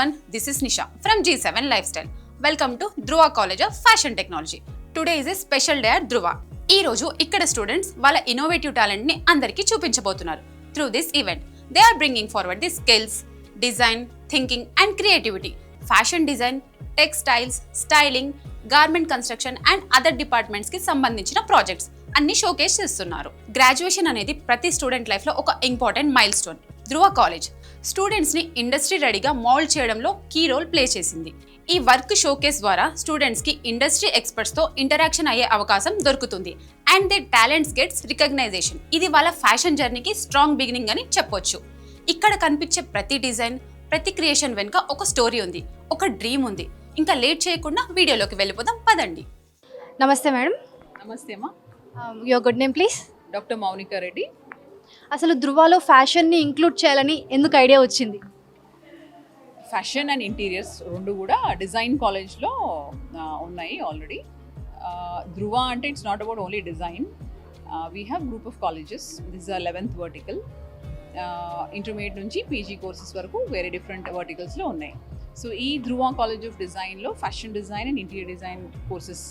everyone, this is Nisha from G7 Lifestyle. Welcome to Dhruva College of Fashion Technology. Today is a special day at Dhruva. ఈ రోజు ఇక్కడ students వాళ్ళ innovative talent ని అందరికీ చూపించబోతున్నారు. Through this event, they are bringing forward the skills, design, thinking and creativity, fashion design, textiles, styling, garment construction and other departments కి సంబంధించిన projects అన్ని showcase చేస్తున్నారు. గ్రాడ్యుయేషన్ అనేది ప్రతి స్టూడెంట్ లైఫ్ లో ఒక ఇంపార్టెంట్ మైల్ స్టోన్. ధృవ కాలేజ్ స్టూడెంట్స్ ని industry రెడీగా మోల్డ్ చేయడంలో కీ రోల్ ప్లే చేసింది. ఈ వర్క్ షోకేస్ ద్వారా స్టూడెంట్స్ కి ఇండస్ట్రీ ఎక్స్పర్ట్స్ తో ఇంటరాక్షన్ అయ్యే అవకాశం దొరుకుతుంది and they talents gets recognition. ఇది వాళ్ళ ఫ్యాషన్ జర్నీకి స్ట్రాంగ్ బిగినింగ్ అని చెప్పొచ్చు. ఇక్కడ కనిపించే ప్రతి డిజైన్, ప్రతి క్రియేషన్ వెనుక ఒక స్టోరీ ఉంది, ఒక డ్రీమ్ ఉంది. ఇంకా లేట్ చేయకుండా వీడియోలోకి వెళ్ళిపోదాం పదండి. నమస్తే మేడం. నమస్తే అమ్మా. Your good name please? Doctor Mounika Reddy. అసలు ధృవాలో ఫ్యాషన్ని ఇంక్లూడ్ చేయాలని ఎందుకు ఐడియా వచ్చింది? ఫ్యాషన్ అండ్ ఇంటీరియర్స్ రెండు కూడా డిజైన్ కాలేజ్లో ఉన్నాయి ఆల్రెడీ. ధృవ అంటే it's not about only design. We have group of colleges. This are 11th vertical. Intermediate నుంచి పీజీ కోర్సెస్ వరకు వేరే డిఫరెంట్ వర్టికల్స్లో ఉన్నాయి. సో ఈ ధృవ కాలేజ్ ఆఫ్ డిజైన్లో fashion design and interior design courses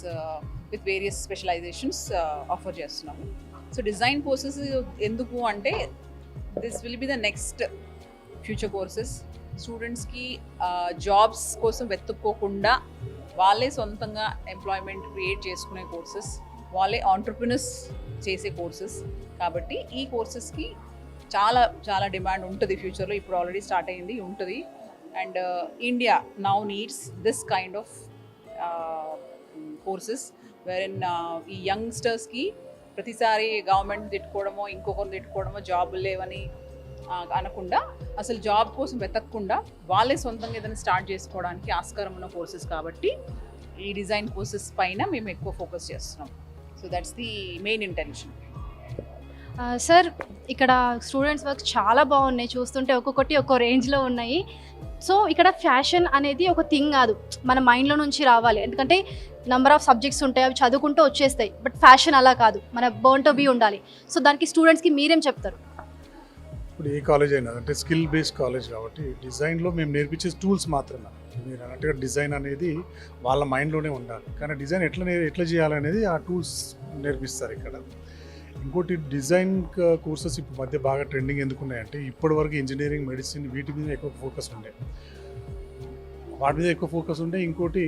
with various specialisations offer చేస్తున్నాము. So design courses ఎందుకు అంటే this will be the next future courses. స్టూడెంట్స్కి జాబ్స్ కోసం వెతుక్కోకుండా వాళ్ళే సొంతంగా ఎంప్లాయ్మెంట్ క్రియేట్ చేసుకునే కోర్సెస్, వాళ్ళే ఆంటర్ప్రినర్స్ చేసే కోర్సెస్. కాబట్టి ఈ కోర్సెస్కి చాలా చాలా డిమాండ్ ఉంటుంది ఫ్యూచర్లో. ఇప్పుడు ఆల్రెడీ స్టార్ట్ అయ్యింది, ఉంటుంది. And India now needs this kind of courses wherein ఈ యంగ్స్టర్స్కి ప్రతిసారి గవర్నమెంట్ తిట్టుకోవడమో ఇంకొకరు తిట్టుకోవడమో జాబులు లేవని అనకుండా, అసలు జాబ్ కోసం వెతకకుండా వాళ్ళే సొంతంగా ఏదైనా స్టార్ట్ చేసుకోవడానికి ఆస్కారం ఉన్న కోర్సెస్. కాబట్టి ఈ డిజైన్ కోర్సెస్ పైన మేము ఎక్కువ ఫోకస్ చేస్తున్నాం. So that's the main intention. Sir, ఇక్కడ స్టూడెంట్స్ వర్క్ చాలా బాగున్నాయి, చూస్తుంటే ఒక్కొక్కటి ఒక్కో రేంజ్లో ఉన్నాయి. సో ఇక్కడ ఫ్యాషన్ అనేది ఒక థింగ్ కాదు, మన మైండ్లో నుంచి రావాలి. ఎందుకంటే నెంబర్ ఆఫ్ సబ్జెక్ట్స్ ఉంటాయి, అవి చదువుకుంటూ వచ్చేస్తాయి. బట్ ఫ్యాషన్ అలా కాదు, మన బర్న్ టు బీ ఉండాలి. సో దానికి స్టూడెంట్స్కి మీరేం చెప్తారు? ఇప్పుడు ఏ కాలేజ్ అయినా అంటే స్కిల్ బేస్డ్ కాలేజ్ కాబట్టి డిజైన్లో మేము నేర్పించే టూల్స్ మాత్రమే. మీరు అన్నట్టుగా డిజైన్ అనేది వాళ్ళ మైండ్లోనే ఉండాలి, కానీ డిజైన్ ఎట్లా చేయాలనేది ఆ టూల్స్ నేర్పిస్తారు ఇక్కడ. ఇంకోటి డిజైన్ కోర్సెస్ ఇప్పుడు మధ్య బాగా ట్రెండింగ్ ఎందుకున్నాయంటే, ఇప్పటివరకు ఇంజనీరింగ్, మెడిసిన్ వీటి మీద ఎక్కువ ఫోకస్ ఉండే, వాటి మీద ఎక్కువ ఫోకస్ ఉండే. ఇంకోటి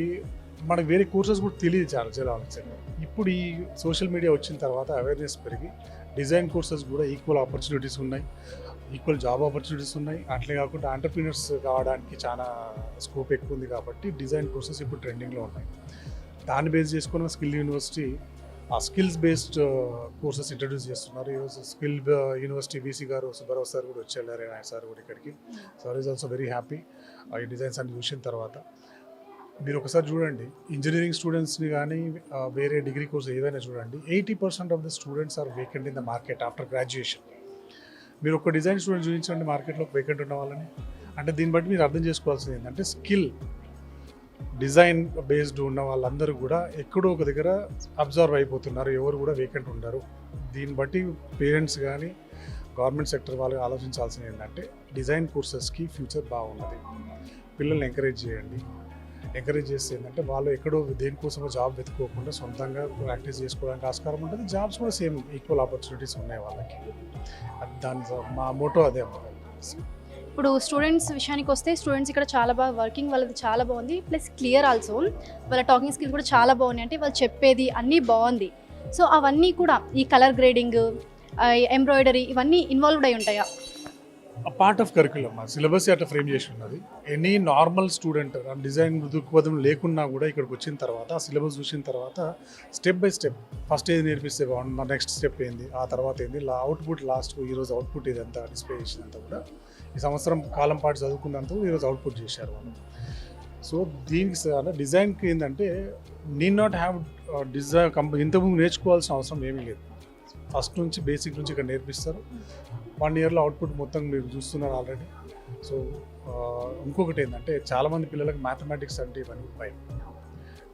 మనకు వేరే కోర్సెస్ కూడా తెలియదు చాలా ఆలోచన. ఇప్పుడు ఈ సోషల్ మీడియా వచ్చిన తర్వాత అవేర్నెస్ పెరిగి డిజైన్ కోర్సెస్ కూడా ఈక్వల్ ఆపర్చునిటీస్ ఉన్నాయి, ఈక్వల్ జాబ్ ఆపర్చునిటీస్ ఉన్నాయి. అట్లే కాకుండా ఎంటర్‌ప్రెన్యూర్స్ కావడానికి చాలా స్కోప్ ఎక్కువ ఉంది. కాబట్టి డిజైన్ కోర్సెస్ ఇప్పుడు ట్రెండింగ్లో ఉన్నాయి. దాన్ని బేస్ చేసుకున్న స్కిల్ యూనివర్సిటీ ఆ స్కిల్స్ బేస్డ్ కోర్సెస్ ఇంట్రడ్యూస్ చేస్తున్నారు. ఈరోజు స్కిల్ యూనివర్సిటీ వీసీ గారు సుబ్బారావు సార్ కూడా వచ్చారు, ఆయన సార్ కూడా ఇక్కడికి. Sir is also very happy ఈ డిజైన్స్ అన్ని చూసిన తర్వాత. మీరు ఒకసారి చూడండి, ఇంజనీరింగ్ స్టూడెంట్స్ని కానీ వేరే డిగ్రీ కోర్స్ ఏదైనా చూడండి, 80% of the students are vacant in the market after graduation. మీరు ఒక డిజైన్ స్టూడెంట్ చూపించండి మార్కెట్లో వేకెంట్ ఉన్న వాళ్ళని. అంటే దీన్ని బట్టి మీరు అర్థం చేసుకోవాల్సింది ఏంటంటే, స్కిల్ డిజైన్ బేస్డ్ ఉన్న వాళ్ళందరూ కూడా ఎక్కడో ఒక దగ్గర అబ్జర్వ్ అయిపోతున్నారు, ఎవరు కూడా వేకెంట్ ఉండరు. దీన్ని బట్టి పేరెంట్స్ కానీ గవర్నమెంట్ సెక్టర్ వాళ్ళు ఆలోచించాల్సింది ఏంటంటే, డిజైన్ కోర్సెస్కి ఫ్యూచర్ బాగున్నది. పిల్లల్ని ఎంకరేజ్ చేయండి. ఎంకరేజ్ చేస్తే ఏంటంటే వాళ్ళు ఎక్కడో దేనికోసమో జాబ్ వెతుక్కోకుండా సొంతంగా ప్రాక్టీస్ చేసుకోవడానికి ఆస్కారం ఉంటుంది. జాబ్స్ కూడా సేమ్ ఈక్వల్ ఆపర్చునిటీస్ ఉన్నాయి వాళ్ళకి. దాని మా మోటో అదే. ఇప్పుడు స్టూడెంట్స్ విషయానికి వస్తే, స్టూడెంట్స్ ఇక్కడ చాలా బాగా వర్కింగ్ వాళ్ళది చాలా బాగుంది, ప్లస్ క్లియర్ ఆల్సో. వాళ్ళ టాకింగ్ స్కిల్స్ కూడా చాలా బాగున్నాయి, అంటే వాళ్ళు చెప్పేది అన్నీ బాగుంది. సో అవన్నీ కూడా ఈ కలర్ గ్రేడింగ్, ఎంబ్రాయిడరీ ఇవన్నీ ఇన్వాల్వ్డ్ అయి ఉంటాయా? Part of curriculum. సిలబస్ అట్లా ఫ్రేమ్ చేసి ఉన్నది. ఎనీ నార్మల్ స్టూడెంట్ డిజైన్ దృక్పథం లేకున్నా కూడా ఇక్కడికి వచ్చిన తర్వాత ఆ సిలబస్ చూసిన తర్వాత స్టెప్ బై స్టెప్ ఫస్ట్ ఏది నేర్పిస్తే బాగుంది, మా నెక్స్ట్ స్టెప్ ఏంది, ఆ తర్వాత ఏంది, అవుట్పుట్ లాస్ట్ ఈరోజు అవుట్పుట్ ఇదంతా డిస్ప్లే చేసినంత కూడా ఈ సంవత్సరం కాలం పాటు చదువుకున్నంత ఈరోజు అవుట్పుట్ చేశారు వాళ్ళు. సో దీనికి డిజైన్కి ఏంటంటే నీడ్ నాట్ హ్యావ్ డిజైన్ ఇంతకుముందు నేర్చుకోవాల్సిన అవసరం ఏమీ లేదు. ఫస్ట్ నుంచి బేసిక్ నుంచి ఇక్కడ నేర్పిస్తారు. 1 yearలో అవుట్పుట్ మొత్తం మీరు చూస్తున్నారు ఆల్రెడీ. సో ఇంకొకటి ఏంటంటే, చాలామంది పిల్లలకు మ్యాథమెటిక్స్ అంటే ఇవన్నీ భయం.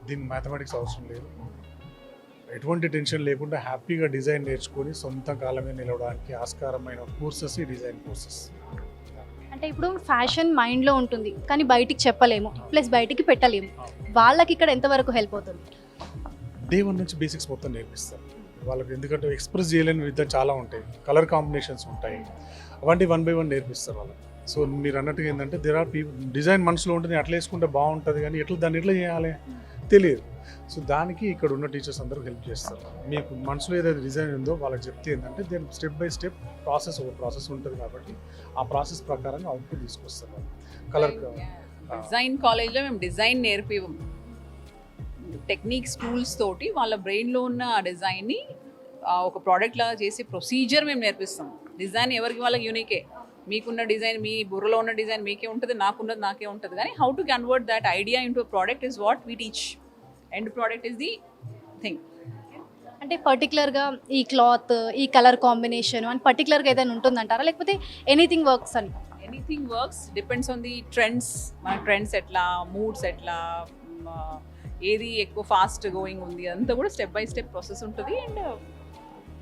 దీనికి మ్యాథమెటిక్స్ అవసరం లేదు. ఎటువంటి టెన్షన్ లేకుండా హ్యాపీగా డిజైన్ నేర్చుకొని సొంత కాలమే నిలవడానికి ఆస్కారమైన కోర్సెస్ ఈ డిజైన్ కోర్సెస్. అంటే ఇప్పుడు ఫ్యాషన్ మైండ్లో ఉంటుంది కానీ బయటికి చెప్పలేము ప్లస్ బయటికి పెట్టలేము, వాళ్ళకి ఇక్కడ ఎంతవరకు హెల్ప్ అవుతుంది? డే 1 నుంచి బేసిక్స్ మొత్తం నేర్పిస్తారు వాళ్ళకి, ఎందుకంటే ఎక్స్ప్రెస్ చేయలేని విద్య చాలా ఉంటాయి, కలర్ కాంబినేషన్స్ ఉంటాయి, అవన్నీ 1 by 1 నేర్పిస్తారు వాళ్ళకి. సో మీరు అన్నట్టుగా ఏంటంటే దేర్ ఆర్ డిజైన్ మనసులో ఉంటుంది, అట్లా వేసుకుంటే బాగుంటుంది కానీ దాన్ని ఎట్లా చేయాలి తెలియదు. సో దానికి ఇక్కడ ఉన్న టీచర్స్ అందరూ హెల్ప్ చేస్తారు. మీకు మనసులో ఏదైతే డిజైన్ ఉందో వాళ్ళకి చెప్తే ఏంటంటే దేని స్టెప్ బై స్టెప్ ఒక ప్రాసెస్ ఉంటుంది కాబట్టి ఆ ప్రాసెస్ ప్రకారంగా అవుట్పుట్ తీసుకొస్తారు. కలర్ డిజైన్ కాలేజ్లో మేము డిజైన్ నేర్పివం, టెక్నిక్స్ టూల్స్ తోటి వాళ్ళ బ్రెయిన్లో ఉన్న డిజైన్ని ఒక ప్రోడక్ట్ లాగా చేసే ప్రొసీజర్ మేము నేర్పిస్తాం. డిజైన్ ఎవరికి వాళ్ళకి యూనికే, మీకున్న డిజైన్ మీ బుర్రలో ఉన్న డిజైన్ మీకే ఉంటుంది, నాకున్నది నాకే ఉంటుంది, కానీ how to convert that idea into product is what we teach. End product is the thing. అంటే పర్టికులర్గా ఈ క్లాత్ ఈ కలర్ కాంబినేషన్ అని పర్టికులర్గా ఏదైనా ఉంటుందంటారా, లేకపోతే ఎనీథింగ్ వర్క్స్ అని? Anything works, depends on the trends. మన ట్రెండ్స్ ఎట్లా, మూడ్స్ ఎట్లా, ఏది ఎక్కువ ఫాస్ట్ గోయింగ్ ఉంది అంతా కూడా స్టెప్ బై స్టెప్ ప్రాసెస్ ఉంటుంది. And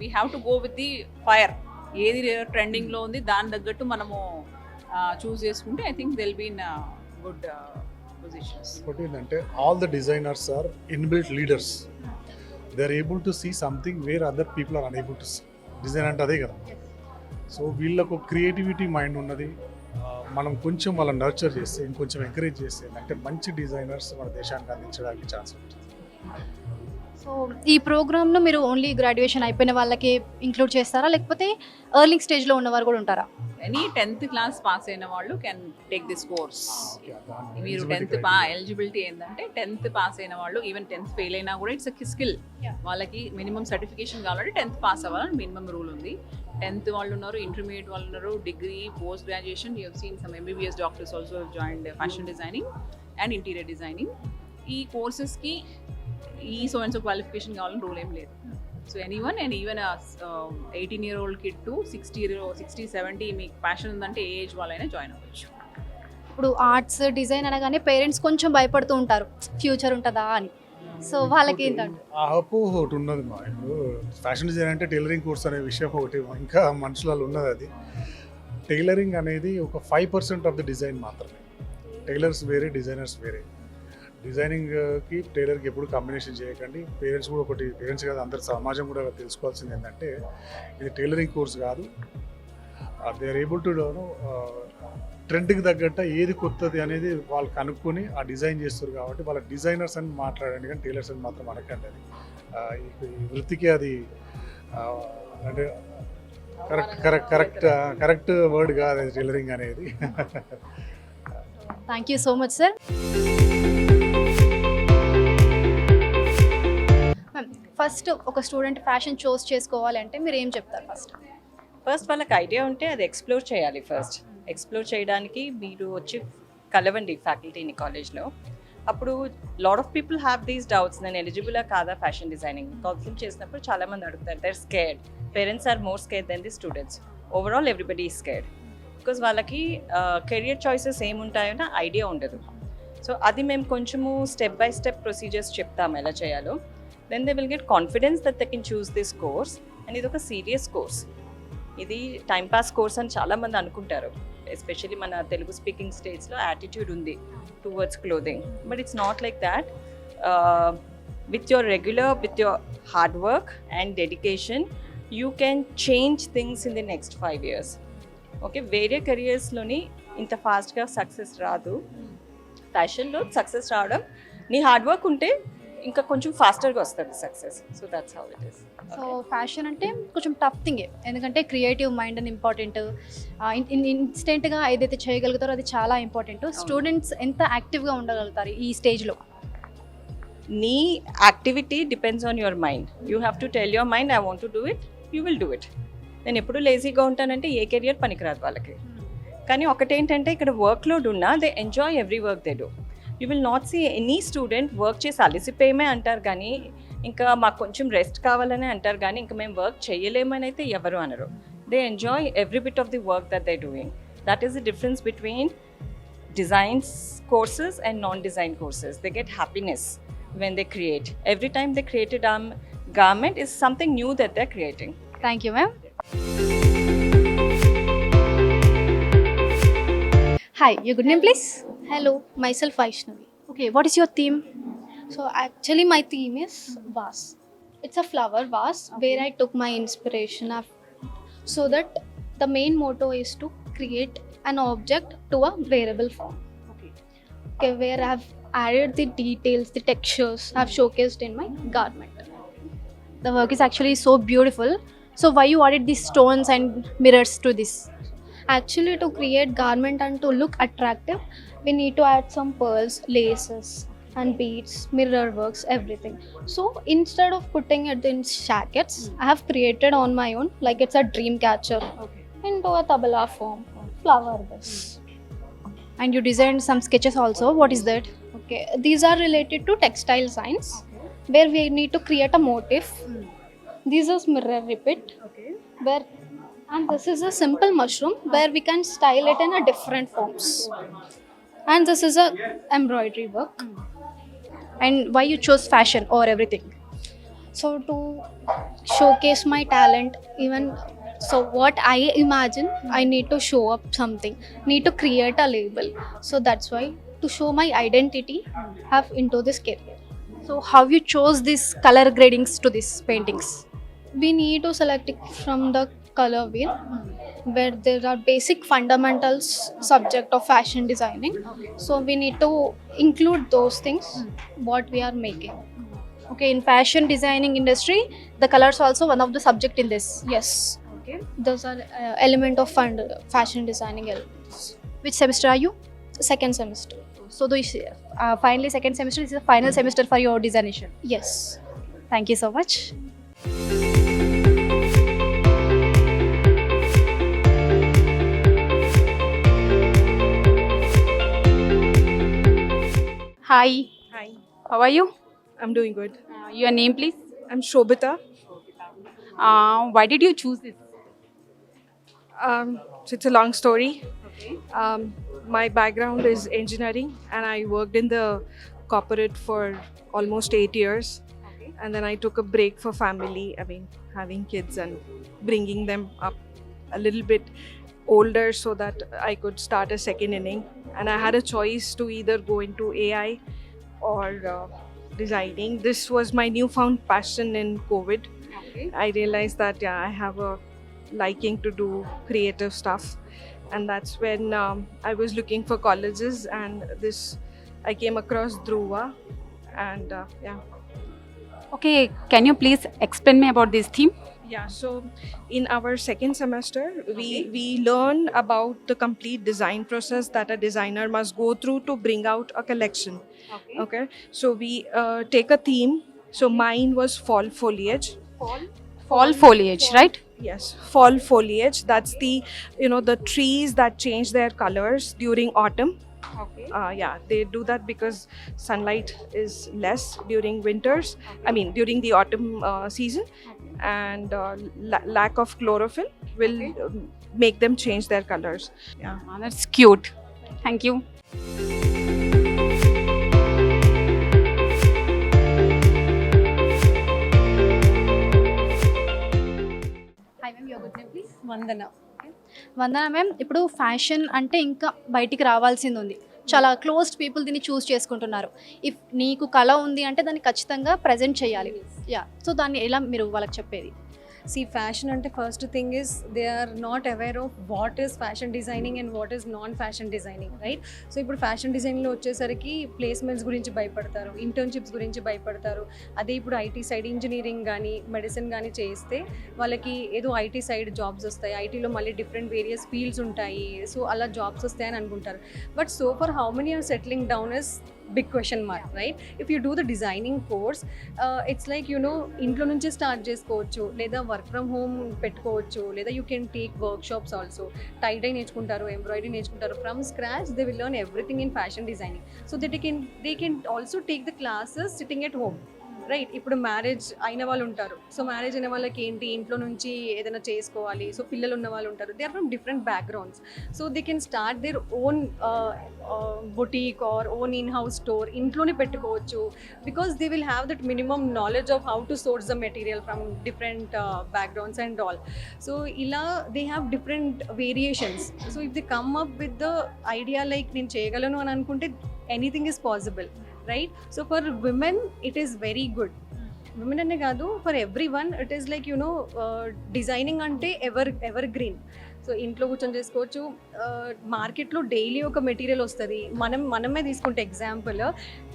we have to go with the fire. ఏది ట్రెండింగ్లో ఉంది దాని తగ్గట్టు మనము చూస్ చేసుకుంటే I think they'll be in good positions. ఒకటి ఏంటంటే all the designers are inbuilt leaders, they are able to see something where other people are unable to see. Design అంటే అదే కదా. సో వీళ్ళకు క్రియేటివిటీ మైండ్ ఉన్నది, మనం కొంచెం వాళ్ళని నర్చర్ చేస్తే, ఇంకొంచెం ఎంకరేజ్ చేస్తే అంటే మంచి డిజైనర్స్ మన దేశానికి అందించడానికి ఛాన్స్ ఉంటుంది. సో ఈ ప్రోగ్రామ్ను మీరు ఓన్లీ గ్రాడ్యుయేషన్ అయిపోయిన వాళ్ళకి ఇంక్లూడ్ చేస్తారా, లేకపోతే ఎర్లీ స్టేజ్లో ఉన్నవారు కూడా ఉంటారా? ఎనీ 10th క్లాస్ పాస్ అయిన వాళ్ళు కెన్ టేక్ దిస్ కోర్స్. మీరు 10th ఎలిజిబిలిటీ ఏంటంటే 10th పాస్ అయిన వాళ్ళు, ఈవెన్ 10th ఫెయిల్ అయినా కూడా ఇట్స్ అ స్కిల్. వాళ్ళకి మినిమం సర్టిఫికేషన్ కావాలంటే 10th పాస్ అవ్వాలని మినిమం రూల్ ఉంది. 10th వాళ్ళు ఉన్నారు, ఇంటర్మీడియట్ వాళ్ళు ఉన్నారు, degree, post graduation. You have seen some MBBS doctors also joined fashion designing and interior designing. ఈ కోర్సెస్కి ఈ సో అండ్ సో క్వాలిఫికేషన్ కావాలని రూల్ ఏం లేదు. So anyone, and even 18-year-old kid to 60-70 మీకు ప్యాషన్ ఉందంటే ఏ ఏజ్ వాళ్ళైనా జాయిన్ అవ్వచ్చు. ఇప్పుడు ఆర్ట్స్ డిజైన్ అనగానే పేరెంట్స్ కొంచెం భయపడుతూ ఉంటారు, ఫ్యూచర్ ఉంటుందా అని. సో వాళ్ళకి ఏంటంటే ఆ అపోహ ఒకటి ఉన్నది. మా ఇప్పుడు ఫ్యాషన్ డిజైన్ అంటే టైలరింగ్ కోర్స్ అనే విషయం ఒకటి ఇంకా మనుషులలో ఉన్నది. అది టైలరింగ్ అనేది ఒక 5% ఆఫ్ ది డిజైన్ మాత్రమే. టైలర్స్ వేరే, డిజైనర్స్ వేరే. డిజైనింగ్కి టైలర్కి ఎప్పుడు కాంబినేషన్ చేయకండి. పేరెంట్స్ కూడా ఒకటి, పేరెంట్స్ కాదు అందరు సమాజం కూడా తెలుసుకోవాల్సింది ఏంటంటే ఇది టైలరింగ్ కోర్స్ కాదు. దే ఆర్ ఏబుల్ టు ట్రెండ్కి తగ్గట్ట ఏది కొత్తది అనేది వాళ్ళు కనుక్కొని ఆ డిజైన్ చేస్తారు కాబట్టి వాళ్ళ డిజైనర్స్ అని మాట్లాడండి, కానీ టైలర్స్ అని మాత్రం అనకండి. అది ఈ వృత్తికి అది అంటే కరెక్ట్ వర్డ్ కాదు అది టైలరింగ్ అనేది. Thank you so much sir. First ఒక స్టూడెంట్ ఫ్యాషన్ చూస్ చేసుకోవాలంటే మీరు ఏం చెప్తారు? ఫస్ట్ వాళ్ళకి ఐడియా ఉంటే అది ఎక్స్ప్లోర్ చేయాలి. ఫస్ట్ ఎక్స్ప్లోర్ చేయడానికి మీరు వచ్చి కలవండి ఫ్యాకల్టీని కాలేజ్లో. అప్పుడు lot of people have these doubts, నేను ఎలిజిబులా కాదా ఫ్యాషన్ డిజైనింగ్. కౌన్సిలింగ్ చేసినప్పుడు చాలామంది అడుగుతారు, they're scared. Parents are more scared than the students. Overall everybody is scared because వాళ్ళకి కెరియర్ చాయిసెస్ ఏముంటాయో ఐడియా ఉండదు. సో అది మేము కొంచెము స్టెప్ బై స్టెప్ ప్రొసీజర్స్ చెప్తాము ఎలా చేయాలో. Then they will get confidence that they can choose this course. And ఇది ఒక సీరియస్ కోర్స్, ఇది టైం పాస్ కోర్స్ అని చాలామంది అనుకుంటారు. ఎస్పెషల్లీ మన తెలుగు స్పీకింగ్ స్టేట్స్లో యాటిట్యూడ్ ఉంది towards clothing, but it's not like that. With your hard work and dedication you can change things in the next 5 years. Okay, వేరే కెరియర్స్లోని ఇంత ఫాస్ట్గా సక్సెస్ రాదు. ఫ్యాషన్లో సక్సెస్ రావడం నీ హార్డ్ వర్క్ ఉంటే ఇంకా కొంచెం ఫాస్టర్గా వస్తుంది success. So that's how it is. So fashion అంటే కొంచెం టఫ్ థింగే, ఎందుకంటే క్రియేటివ్ మైండ్ అని ఇంపార్టెంట్. ఇన్స్టెంట్గా ఏదైతే చేయగలుగుతారో అది చాలా ఇంపార్టెంట్. స్టూడెంట్స్ ఎంత యాక్టివ్గా ఉండగలుగుతారు ఈ స్టేజ్లో? నీ activity depends on your mind. You have to tell your mind I want to do it, you will do it. నేను ఎప్పుడు లేజీగా ఉంటానంటే ఏ కెరియర్ పనికిరాదు వాళ్ళకి. కానీ ఒకటేంటంటే ఇక్కడ వర్క్ లోడ్ ఉన్నా they enjoy every work they do. You will not see any student work చేసి అలసిపోయమే అంటారు కానీ, ఇంకా మాకు కొంచెం రెస్ట్ కావాలని అంటారు కానీ, ఇంకా మేము వర్క్ చేయలేమని అయితే ఎవరు అనరు. They enjoy every bit of the work that they doing. That is the difference between designs courses and non-design courses. They get happiness when they create. Every time they create a garment is something new that they're creating. Thank you, ma'am. Hi, your good name, please? Hello, myself Vaishnavi. Okay, what is your theme? So actually my theme is vase. It's a flower vase where I took my inspiration of, so that the main motto is to create an object to a wearable form. Okay, where I've added the details, the textures I've showcased in my garment. The work is actually so beautiful. So why you added these stones and mirrors to this? Actually, to create garment and to look attractive, we need to add some pearls, laces, and beads, mirror works, everything. So instead of putting it in jackets, I have created on my own, like it's a dream catcher into a tabla form, flower vase. And you designed some sketches also. What is that? Okay, these are related to textile science, where we need to create a motif. This is mirror repeat, where and this is a simple mushroom where we can style it in a different forms. And this is a embroidery work. And why you chose fashion or everything? So to showcase my talent, even so what I imagine, I need to show up something, need to create a label. So that's why, to show my identity, have into this career. So how you chose these color gradings to these paintings? We need to select it from the color wheel, where there are basic fundamentals subject of fashion designing. So we need to include those things what we are making. Okay, in fashion designing industry, the colors also one of the subject in this. Yes, Okay. those are element of fashion designing elements. Which semester are you? Second semester. So this finally second semester is the final semester for your designation. Yes. Thank you so much. Hi, Hi, how are you? I'm doing good. Your name, please. I'm Shobita. Why did you choose this? So it's a long story. My background is engineering, and I worked in the corporate for almost 8 years. And then I took a break for family. I mean, having kids and bringing them up a little bit older so that I could start a second inning. And I had a choice to either go into AI or designing. This was my newfound passion in COVID. I realized that I have a liking to do creative stuff, and that's when I was looking for colleges, and I came across Dhruva, and Okay, can you please explain me about this theme? Yeah, so in our second semester, we learn about the complete design process that a designer must go through to bring out a collection. Okay, so we take a theme. So mine was fall foliage. Fall foliage, right? Yes, fall foliage. That's the trees that change their colors during autumn. Okay. They do that because sunlight is less during winters. I mean, during the autumn season, and lack of chlorophyll will make them change their colors. Yeah. That's cute. Thank you. Hi ma'am, your good name please. Vandana. Vandana ma'am, ఇప్పుడు fashion అంటే ఇంకా బయటికి రావాల్సింది ఉంది. చాలా closed people దీన్ని చూస్ చేసుకుంటున్నారు. If నీకు కళ ఉంది అంటే దాన్ని ఖచ్చితంగా ప్రజెంట్ చేయాలి. సో దాన్ని ఎలా మీరు వాళ్ళకి చెప్పేది? See, fashion ante first thing is they are not aware of what is fashion designing and what is non-fashion designing, right? So ఇప్పుడు ఫ్యాషన్ డిజైనింగ్లో వచ్చేసరికి ప్లేస్మెంట్స్ గురించి భయపడతారు, ఇంటర్న్షిప్స్ గురించి భయపడతారు. అదే ఇప్పుడు ఐటీ సైడ్ ఇంజనీరింగ్ కానీ మెడిసిన్ కానీ చేస్తే వాళ్ళకి ఏదో ఐటీ సైడ్ జాబ్స్ వస్తాయి, ఐటీలో మళ్ళీ డిఫరెంట్ వేరియస్ ఫీల్డ్స్ ఉంటాయి, సో అలా జాబ్స్ వస్తాయని అనుకుంటారు. But so far how many are settling down is big question mark, right? If you do the designing course, it's like ఇంట్లో నుంచే స్టార్ట్ చేసుకోవచ్చు, లేదా కెన్ ఫ్రమ్ హోమ్ పెట్టుకోవచ్చు, లేదా you can take work shops also. Tie dye నేర్చుకుంటారు, embroidery నేర్చుకుంటారు. From scratch they will learn everything in fashion designing. So that they can also take the classes sitting at home, right. ఇప్పుడు marriage అయిన వాళ్ళు ఉంటారు. So marriage అయిన వాళ్ళకి ఏంటి, ఇంట్లో నుంచి ఏదైనా చేసుకోవాలి. సో పిల్లలు ఉన్న వాళ్ళు ఉంటారు. They are from different backgrounds. So they can start their own boutique or own in house store. ఇంట్లోనే పెట్టుకోవచ్చు. Because they will have that minimum knowledge of how to source the material from different backgrounds and all. So ఇలా they have different variations. So if they come up with the idea like నేను చేయగలను అని అనుకుంటే anything is possible, right? So for women it is very good. Women అనే కాదు, for every one it is like designing అంటే ever green. So ఇంట్లో కూర్చొని చేసుకోవచ్చు. మార్కెట్లో డైలీ ఒక మెటీరియల్ వస్తుంది. మనమే తీసుకుంటే ఎగ్జాంపుల్,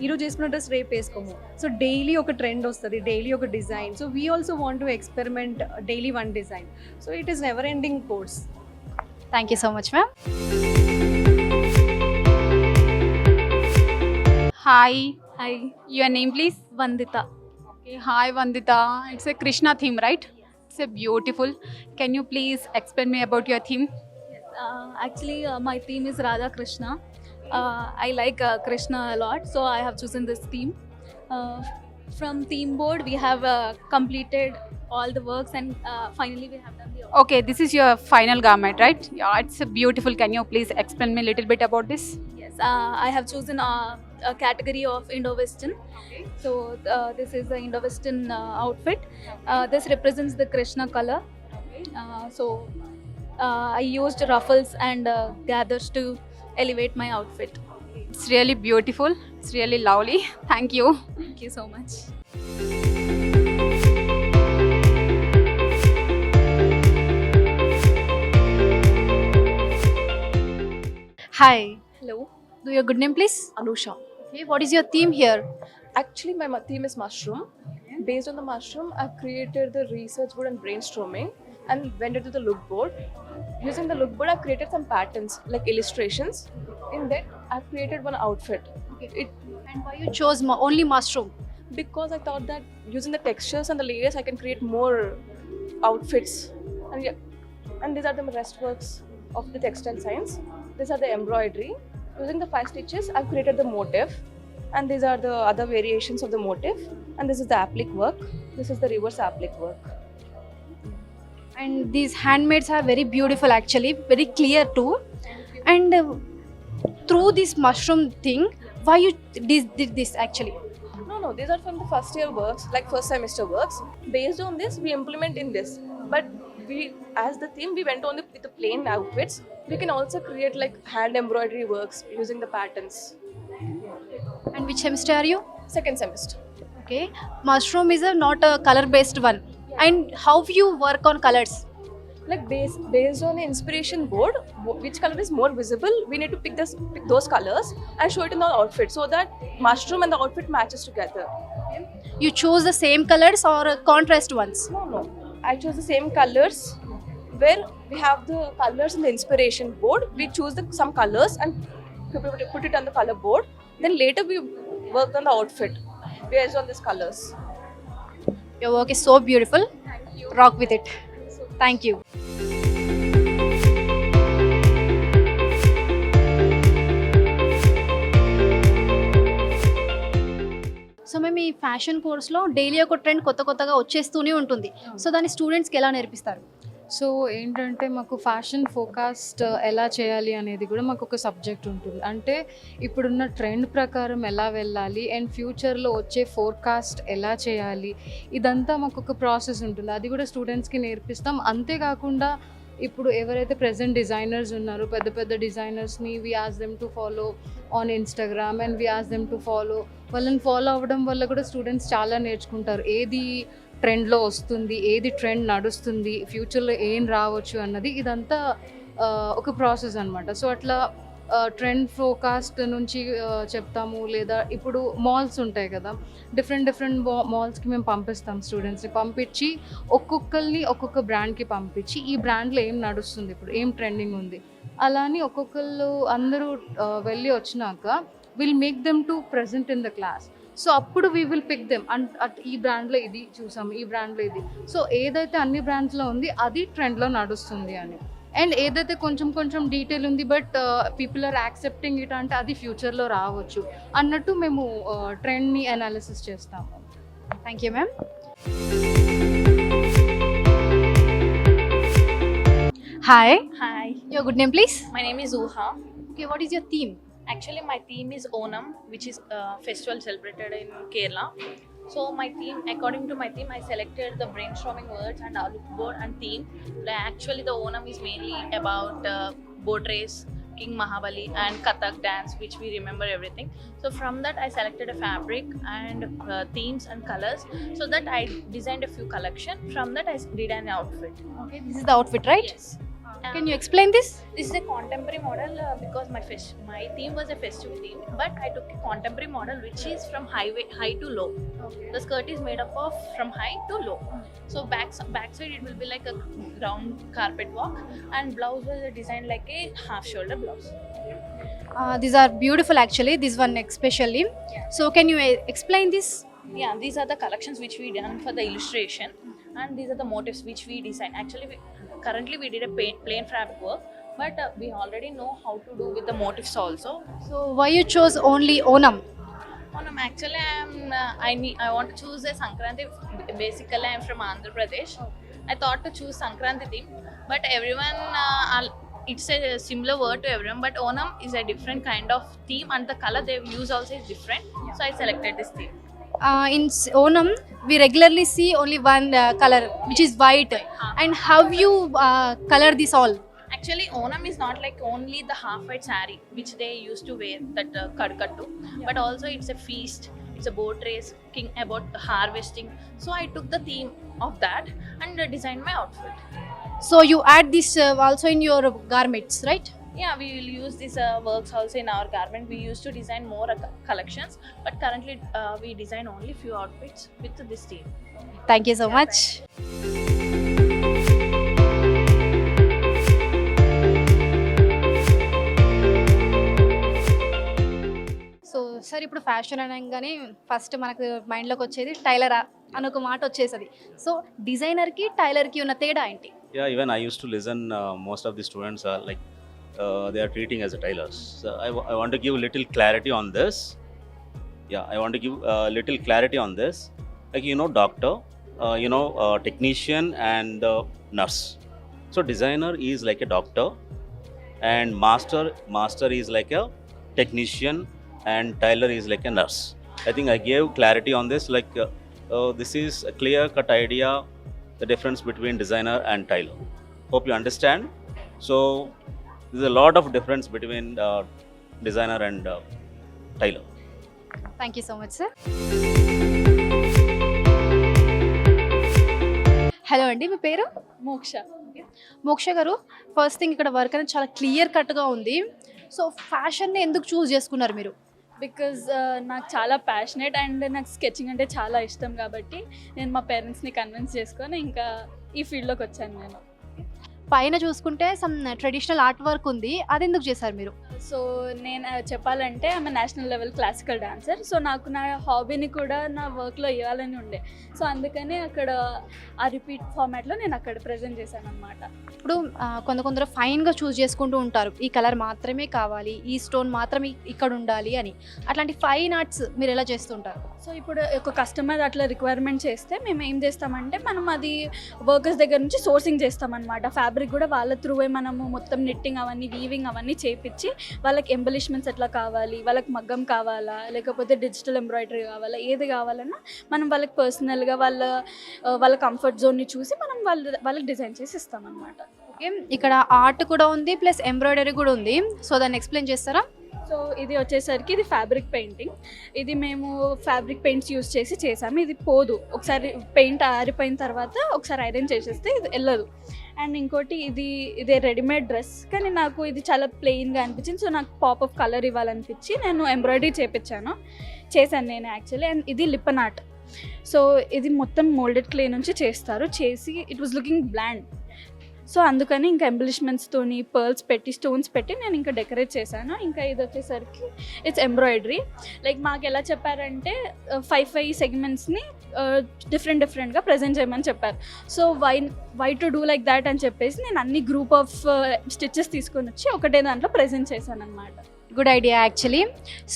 ఈరోజు చేసుకున్న డ్రెస్ రేపు వేసుకోము. సో డైలీ ఒక ట్రెండ్ వస్తుంది, డైలీ ఒక design. So we also want to experiment daily one design. So it is never ending course. Thank you so much ma'am. Hi, Hi, your name please? Vandita. Okay, hi Vandita. It's a Krishna theme, right? It's a beautiful. Can you please explain me about your theme? Actually, my theme is Radha Krishna. I like Krishna a lot, so I have chosen this theme. From theme board, we have completed all the works, and finally we have done the. Okay, this is your final garment, right? Yeah, it's a beautiful. Can you please explain me a little bit about this? Yes, I have chosen a category of Indo-Western. So this is the Indo-Western outfit. This represents the Krishna color. So I used ruffles and gathers to elevate my outfit. It's really beautiful. It's really lovely. Thank you. Thank you so much. Hi. Hello, Do your good name please? Anusha. Okay, what is your theme here? Actually, my theme is mushroom. Based on the mushroom, I've created the research board and brainstorming and went into the look board. Using the look board, I've created some patterns like illustrations. In that, I've created one outfit. It And why you chose only mushroom? because I thought that using the textures and the layers, I can create more outfits. And yeah, and these are the rest works of the textile science. These are the embroidery. Using the 5 stitches, I've created the motif, and these are the other variations of the motif. And this is the applique work. This is the reverse applique work. And these handmaids are very beautiful actually, very clear too. And through this mushroom thing, why you did this actually? No, these are from the first year works, like first semester works. Based on this, we implement in this. But we, as the theme, we went on with the plain outfits. We can also create like hand embroidery works using the patterns. And which semester are you? Second semester. Okay, mushroom is not a color based one. And how you work on colors? Like based on the inspiration board, which color is more visible, we need to pick those colors and show it in the outfit so that mushroom and the outfit matches together. You choose the same colors or contrast ones? No. I chose the same colors where we have the colors in the inspiration board. We choose some colors and put it on the color board. Then later we worked on the outfit based on these colors. Your work is so beautiful. Rock with it. Thank you. So మేము ఈ fashion కోర్స్లో daily ఒక trend కొత్తగా వచ్చేస్తూనే ఉంటుంది. So దాన్ని స్టూడెంట్స్కి ఎలా నేర్పిస్తారు? సో ఏంటంటే మాకు ఫ్యాషన్ ఫోకాస్ట్ ఎలా చేయాలి అనేది కూడా మాకు ఒక సబ్జెక్ట్ ఉంటుంది. అంటే ఇప్పుడున్న ట్రెండ్ ప్రకారం ఎలా వెళ్ళాలి అండ్ ఫ్యూచర్లో వచ్చే ఫోర్కాస్ట్ ఎలా చేయాలి, ఇదంతా మాకు ఒక ప్రాసెస్ ఉంటుంది. అది కూడా స్టూడెంట్స్కి నేర్పిస్తాం. అంతేకాకుండా ఇప్పుడు ఎవరైతే ప్రెజెంట్ డిజైనర్స్ ఉన్నారో పెద్ద డిజైనర్స్ని we ask them to follow on Instagram and we ask them to follow. వాళ్ళని ఫాలో అవ్వడం వల్ల కూడా స్టూడెంట్స్ చాలా నేర్చుకుంటారు. ఏది ట్రెండ్లో వస్తుంది, ఏది ట్రెండ్ నడుస్తుంది, ఫ్యూచర్లో ఏం రావచ్చు అన్నది ఇదంతా ఒక ప్రాసెస్ అనమాట. సో అట్లా ట్రెండ్ ఫోకాస్ట్ నుంచి చెప్తాము. లేదా ఇప్పుడు మాల్స్ ఉంటాయి కదా, డిఫరెంట్ మాల్స్కి మేము పంపిస్తాం స్టూడెంట్స్ని. పంపించి ఒక్కొక్కరిని ఒక్కొక్క బ్రాండ్కి పంపించి ఈ బ్రాండ్లో ఏం నడుస్తుంది, ఇప్పుడు ఏం ట్రెండింగ్ ఉంది, అలా అని ఒక్కొక్కళ్ళు అందరూ వెళ్ళి వచ్చినాక will make them to present in the class. So అప్పుడు we will pick them and ఈ బ్రాండ్లో ఇది చూసాము, ఈ బ్రాండ్లో ఇది. సో ఏదైతే అన్ని బ్రాండ్స్లో ఉంది అది ట్రెండ్లో నడుస్తుంది అని. అండ్ ఏదైతే కొంచెం డీటెయిల్ ఉంది but people are accepting it అంటే అది ఫ్యూచర్లో రావచ్చు అన్నట్టు మేము ట్రెండ్ని అనాలిసిస్ చేస్తాము. Thank you ma'am. Hi, Hi, your good name please. my name is Uha. Okay, what is your theme? Actually, my theme is Onam, which is a festival celebrated in Kerala. So, my theme, according to my theme, I selected the brainstorming words and look board and theme. Actually, the Onam is mainly about boat race, King Mahabali, and Kathak dance, which we remember everything. So, from that, I selected a fabric and themes and colors. So that I designed a few collection. From that, I did an outfit. Okay, this is the outfit, right? Yes. Can you explain this? This is a contemporary model because my theme was a festive theme, but I took a contemporary model which is from high to low. Okay. The skirt is made up of from high to low. So backside it will be like a round carpet walk, and blouse was designed like a half shoulder blouse. These are beautiful actually, this one especially. So can you explain this? Yeah, these are the collections which we done for the illustration, and these are the motifs which we design. Actually, currently we did a plain fabric work, but we already know how to do with the motifs also. So why you chose only Onam? Onam, actually, I want to choose a Sankranti. Basically, I am from Andhra Pradesh. I thought to choose Sankranti theme, but everyone, it's a similar word to everyone. But Onam is a different kind of theme, and the color they use also is different. So I selected this theme. In Onam, we regularly see only one color, which is white. And how you color this all? Actually, Onam is not like only the half white saree which they used to wear, that kadkattu, but also it's a feast, it's a boat race, king about harvesting. So I took the theme of that and designed my outfit. So you add this also in your garments, right? Yeah, we will use these works also in our garment. We used to design more collections, but currently we design only few outfits with this theme. Thank you so much. So sir, ఇప్పుడు fashion అనగానే first మనకు మైండ్లోకి వచ్చేది టైలరా అని ఒక మాట వచ్చేసది. So డిజైనర్కి టైలర్కి ఉన్న తేడా ఏంటి? Yeah, even I used to listen. Most of the students are like they are treating as a tailors. So I want to give little clarity on this. Yeah, I want to give little clarity on this. Like doctor, technician and nurse. So designer is like a doctor, and master is like a technician, and tailor is like a nurse. I think I gave clarity on this. Like this is a clear-cut idea, the difference between designer and tailor. Hope you understand. So there's a lot of difference between designer and tailor. Thank you so much sir. Hello అండి, మీ పేరు? మోక్ష. మోక్ష గారు, first thing ఇక్కడ work అనేది చాలా clear కట్గా ఉంది. సో ఫ్యాషన్ని ఎందుకు చూస్ చేసుకున్నారు మీరు? బికాజ్ నాకు చాలా ప్యాషనెట్ అండ్ నాకు స్కెచింగ్ అంటే చాలా ఇష్టం కాబట్టి నేను మా పేరెంట్స్ని కన్విన్స్ చేసుకొని ఇంకా ఈ ఫీల్డ్లోకి వచ్చాను నేను. పైన చూసుకుంటే సమ్ ట్రెడిషనల్ ఆర్ట్ వర్క్ ఉంది, అది ఎందుకు చేశారు మీరు? సో నేను చెప్పాలంటే ఆమె national level classical dancer. So నాకు నా హాబీని కూడా నా వర్క్లో ఇవ్వాలని ఉండే. సో అందుకని అక్కడ ఆ రిపీట్ ఫార్మాట్లో నేను అక్కడ ప్రజెంట్ చేశాను అనమాట. ఇప్పుడు కొందరు ఫైన్గా చూస్ చేసుకుంటూ ఉంటారు, ఈ కలర్ మాత్రమే కావాలి, ఈ స్టోన్ మాత్రమే ఇక్కడ ఉండాలి అని. అట్లాంటి ఫైన్ ఆర్ట్స్ మీరు ఎలా చేస్తుంటారు? సో ఇప్పుడు ఒక కస్టమర్ అట్లా రిక్వైర్మెంట్ చేస్తే మేము ఏం చేస్తామంటే మనం అది వర్కర్స్ దగ్గర నుంచి సోర్సింగ్ చేస్తామన్నమాట. ఫ్యాబ్రిక్ కూడా వాళ్ళ త్రూవే మనము మొత్తం నిట్టింగ్ అవన్నీ వీవింగ్ అవన్నీ చేపించి వాళ్ళకి ఎంబలిష్మెంట్స్ ఎట్లా కావాలి, వాళ్ళకి మగ్గం కావాలా లేకపోతే డిజిటల్ ఎంబ్రాయిడరీ కావాలా, ఏది కావాలన్నా మనం వాళ్ళకి పర్సనల్గా వాళ్ళ కంఫర్ట్ జోన్ని చూసి మనం వాళ్ళకి డిజైన్ చేసి ఇస్తామన్నమాట. ఓకే, ఇక్కడ ఆర్ట్ కూడా ఉంది ప్లస్ ఎంబ్రాయిడరీ కూడా ఉంది. సో దాన్ని ఎక్స్ప్లెయిన్ చేస్తారా? సో ఇది వచ్చేసరికి ఇది ఫ్యాబ్రిక్ పెయింటింగ్. ఇది మేము ఫ్యాబ్రిక్ పెయింట్స్ యూస్ చేసి చేసాము. ఇది పోదు, ఒకసారి పెయింట్ ఆరిపోయిన తర్వాత ఒకసారి ఐరన్ చేసేస్తే ఇది వెళ్ళదు. అండ్ ఇంకోటి ఇదే రెడీమేడ్ డ్రెస్, కానీ నాకు ఇది చాలా ప్లెయిన్గా అనిపించింది. సో నాకు పాప్ ఆఫ్ కలర్ ఇవ్వాలనిపించి నేను ఎంబ్రాయిడరీ చేశాను నేను యాక్చువల్లీ. అండ్ ఇది లిప్పన్ ఆర్ట్. సో ఇది మొత్తం మోల్డెడ్ క్లే నుంచి చేసి it was looking bland. So అందుకని ఇంకా ఎంబలిష్మెంట్స్తోని పర్ల్స్ పెట్టి స్టోన్స్ పెట్టి నేను ఇంకా డెకరేట్ చేశాను. ఇంకా ఇది వచ్చేసరికి ఇట్స్ ఎంబ్రాయిడరీ. లైక్ మాకు ఎలా చెప్పారంటే 5 సెగ్మెంట్స్ని డిఫరెంట్గా ప్రజెంట్ చేయమని చెప్పారు. So why to do like that అని చెప్పేసి నేను అన్ని గ్రూప్ ఆఫ్ స్టిచెస్ తీసుకొని వచ్చి ఒకటే దాంట్లో ప్రజెంట్ చేశాను అనమాట. Good idea actually.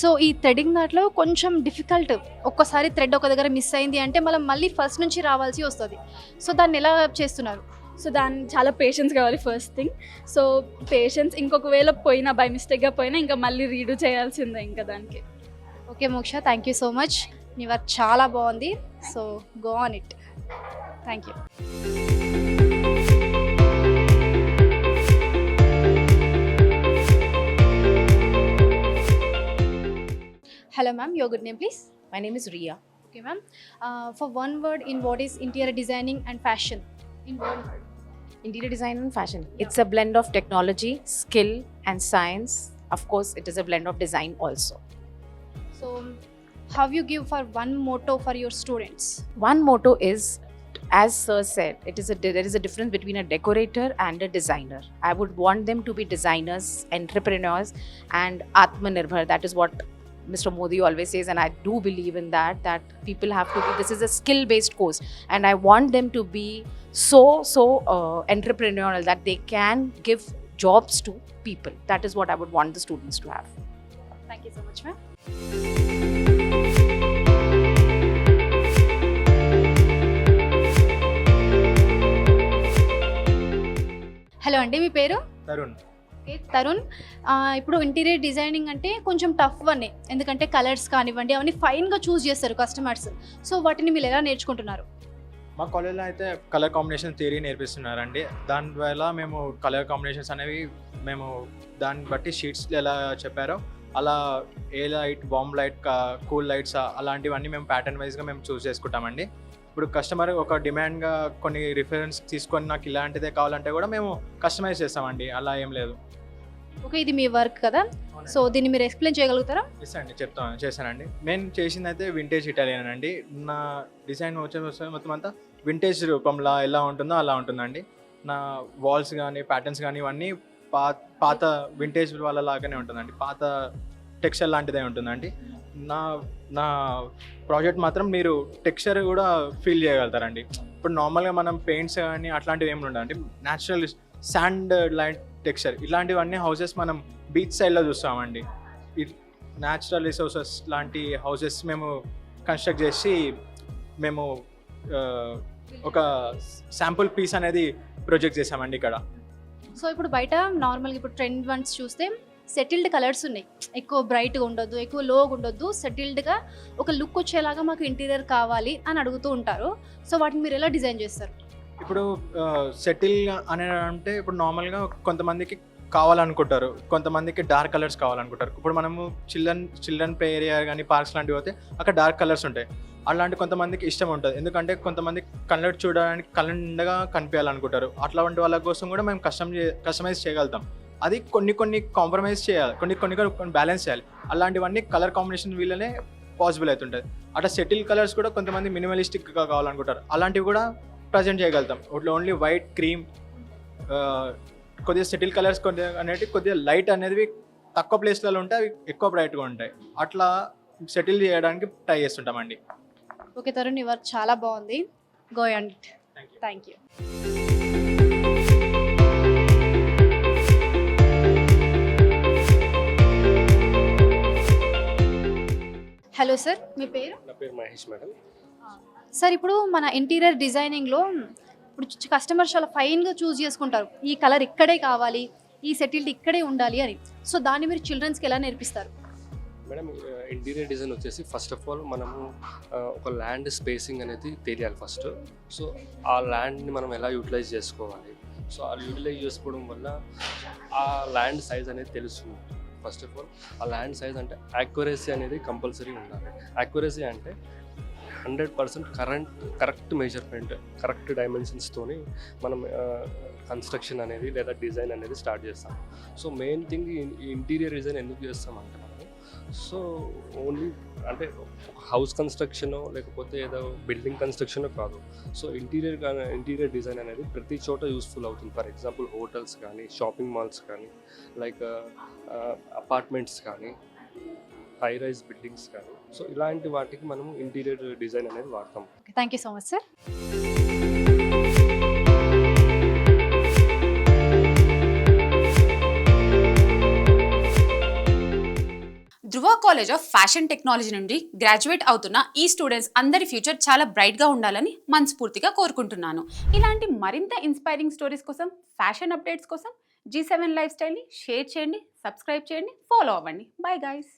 సో ఈ థ్రెడింగ్ దాంట్లో కొంచెం డిఫికల్ట్. ఒక్కసారి థ్రెడ్ ఒక దగ్గర మిస్ అయింది అంటే మనం మళ్ళీ ఫస్ట్ నుంచి రావాల్సి వస్తుంది. సో దాన్ని ఎలా చేస్తున్నారు? సో దాన్ని చాలా పేషెన్స్ కావాలి ఫస్ట్ థింగ్. సో పేషెన్స్, ఇంకొకవేళ పోయినా బై మిస్టేక్గా పోయినా ఇంకా మళ్ళీ రీడూ చేయాల్సిందే ఇంకా దానికి. ఓకే మోక్ష, థ్యాంక్ యూ సో మచ్. నీ వర్క్ చాలా బాగుంది. So go on it. Thank you. Hello ma'am, your good name please? My name is Ria. Okay ma'am. For one word in what is interior designing and fashion? In one word. Interior design and fashion. It's a blend of technology, skill, and science. Of course, it is a blend of design also. So, how you give for one motto for your students? One motto is, as Sir said, there is a difference between a decorator and a designer. I would want them to be designers, entrepreneurs, and Atmanirbhar. That is what Mr. Modi always says, and I do believe in that people have to be, this is a skill-based course, and I want them to be so entrepreneurial that they can give jobs to people. That is what I would want the students to have. Thank you so much ma'am. Hello అండి, మీ పేరు? Tarun. Okay Tarun, ఇప్పుడు interior designing అంటే కొంచెం tough అనే, ఎందుకంటే colours కానివ్వండి అవన్నీ ఫైన్గా చూస్ చేస్తారు కస్టమర్స్. సో వాటిని మీరు ఎలా నేర్చుకుంటున్నారు? మా కాలేజ్లో అయితే కలర్ కాంబినేషన్ థియరీ నేర్పిస్తున్నారండి. దాని వల్ల మేము కలర్ కాంబినేషన్స్ అనేవి మేము దాన్ని బట్టి షీట్స్ ఎలా చెప్పారో అలా ఏ light, bomb light, cool lights అలాంటివన్నీ మేము ప్యాటర్న్ వైజ్గా మేము చూస్ చేసుకుంటామండి. ఇప్పుడు కస్టమర్ ఒక డిమాండ్గా కొన్ని రిఫరెన్స్ తీసుకొని నాకు ఇలాంటిదే కావాలంటే కూడా మేము కస్టమైజ్ చేస్తామండి, అలా ఏం లేదు. ఓకే, ఇది మీ వర్క్ కదా, సో దీన్ని మీరు ఎక్స్ప్లెయిన్ చేయగలుగుతారా? ఎస్ అండి, చేశానండి. నేను చేసింది అయితే వింటేజ్ ఇటాలియన్ అండి. నా డిజైన్ వచ్చే మొత్తం అంతా వింటేజ్ రూపంలో ఎలా ఉంటుందో అలా ఉంటుందండి. నా వాల్స్ కానీ ప్యాటర్న్స్ కానీ ఇవన్నీ పాత వింటేజ్ వాళ్ళ లాగానే ఉంటుందండి, పాత టెక్స్చర్ లాంటిదే ఉంటుందండి. నా ప్రాజెక్ట్ మాత్రం మీరు టెక్స్చర్ కూడా ఫీల్ చేయగలుగుతారండి. ఇప్పుడు నార్మల్గా మనం పెయింట్స్ కానీ అట్లాంటివి ఏమి ఉండదండి, న్యాచురల్ శాండ్ లైట్ టెక్స్చర్ ఇలాంటివన్నీ హౌసెస్ మనం బీచ్ సైడ్లో చూస్తామండి. న్యాచురల్ రిసోర్సెస్ లాంటి హౌసెస్ మేము కన్స్ట్రక్ట్ చేసి మేము ఒక శాంపుల్ పీస్ అనేది ప్రొజెక్ట్ చేసామండి ఇక్కడ. సో ఇప్పుడు బయట నార్మల్గా ఇప్పుడు ట్రెండ్ వన్స్ చూస్తే సెటిల్డ్ కలర్స్ ఉన్నాయి, ఎక్కువ బ్రైట్గా ఉండొద్దు, ఎక్కువ లోగా ఉండొద్దు, సెటిల్డ్గా ఒక లుక్ వచ్చేలాగా మాకు ఇంటీరియర్ కావాలి అని అడుగుతూ ఉంటారు. సో వాటిని మీరు ఎలా డిజైన్ చేస్తారు? ఇప్పుడు సెటిల్ అని అంటే ఇప్పుడు నార్మల్గా కొంతమందికి కావాలనుకుంటారు, కొంతమందికి డార్క్ కలర్స్ కావాలనుకుంటారు. ఇప్పుడు మనము చిల్డ్రన్ ప్లే ఏరియా కానీ పార్క్స్ లాంటివి పోతే అక్కడ డార్క్ కలర్స్ ఉంటాయి. అలాంటి కొంతమందికి ఇష్టం ఉంటుంది, ఎందుకంటే కొంతమంది కలర్ చూడడానికి కలర్గా కనిపించాలనుకుంటారు. అట్లాంటి వాళ్ళ కోసం కూడా మేము కస్టమైజ్ చేయగలుగుతాం. అది కొన్ని కాంప్రమైజ్ చేయాలి, కొన్ని బ్యాలెన్స్ చేయాలి. అలాంటివన్నీ కలర్ కాంబినేషన్ వీళ్ళనే పాసిబుల్ అవుతుంటుంది. అట్లా సెటిల్ కలర్స్ కూడా కొంతమంది మినిమలిస్టిక్గా కావాలనుకుంటారు, అలాంటివి కూడా ప్రజెంట్ చేయగలుగుతాం. ఓన్లీ వైట్, క్రీమ్, కొద్దిగా సెటిల్ కలర్స్ అనేవి కొద్దిగా లైట్ అనేది తక్కువ ప్లేస్లలో ఉంటే అవి ఎక్కువ బ్రైట్గా ఉంటాయి. అట్లా సెటిల్ చేయడానికి ట్రై చేస్తుంటామండి. ఓకే తరుణ్, ఈ వర్క్ చాలా బాగుంది. Go on it. Thank you. Hello sir, మీ పేరు? నా పేరు మహేష్ మేడం. సార్, ఇప్పుడు మన ఇంటీరియర్ డిజైనింగ్లో ఇప్పుడు కస్టమర్స్ చాలా ఫైన్గా చూస్ చేసుకుంటారు, ఈ కలర్ ఇక్కడే కావాలి, ఈ సెటిల్డ్ ఇక్కడే ఉండాలి అని. సో దాన్ని మీరు చిల్డ్రన్స్కి ఎలా నేర్పిస్తారు? మేడం, ఇంటీరియర్ డిజైన్ వచ్చేసి ఫస్ట్ ఆఫ్ ఆల్ మనము ఒక ల్యాండ్ స్పేసింగ్ అనేది తెలియాలి ఫస్ట్. సో ఆ ల్యాండ్ని మనం ఎలా యూటిలైజ్ చేసుకోవాలి, సో ఆ యూటిలైజ్ చేసుకోవడం వల్ల ఆ ల్యాండ్ సైజ్ అనేది తెలుస్తుంది. ఫస్ట్ ఆఫ్ ఆల్ ఆ ల్యాండ్ సైజ్ అంటే యాక్యురసీ అనేది కంపల్సరీ ఉండాలి. యాక్యురసీ అంటే 100% కరెక్ట్ మెజర్మెంట్, కరెక్ట్ డైమెన్షన్స్తోని మనం కన్స్ట్రక్షన్ అనేది లేదా డిజైన్ అనేది స్టార్ట్ చేస్తాం. సో మెయిన్ థింగ్ ఈ ఇంటీరియర్ డిజైన్ ఎందుకు చేస్తామంటే మనము, సో ఓన్లీ అంటే హౌస్ కన్స్ట్రక్షనో లేకపోతే ఏదో బిల్డింగ్ కన్స్ట్రక్షనో కాదు. సో ఇంటీరియర్ డిజైన్ అనేది ప్రతి చోట యూస్ఫుల్ అవుతుంది. ఫర్ ఎగ్జాంపుల్ హోటల్స్ కానీ, షాపింగ్ మాల్స్ కానీ, లైక్ అపార్ట్మెంట్స్ కానీ, హై రైజ్ బిల్డింగ్స్ కానీ, సో ఇలాంటి వాటికి మనము ఇంటీరియర్ డిజైన్ అనేది వాడతాం. Thank you so much sir. College of fashion technology నుండి గ్రాడ్యుయేట్ అవుతున్న ఈ స్టూడెంట్స్ అందరి ఫ్యూచర్ చాలా బ్రైట్గా ఉండాలని మనస్ఫూర్తిగా కోరుకుంటున్నాను. ఇలాంటి మరింత ఇన్స్పైరింగ్ స్టోరీస్ కోసం, ఫ్యాషన్ అప్డేట్స్ కోసం G7 లైఫ్ స్టైల్ని షేర్ చేయండి, సబ్స్క్రైబ్ చేయండి, ఫాలో అవ్వండి. Bye guys.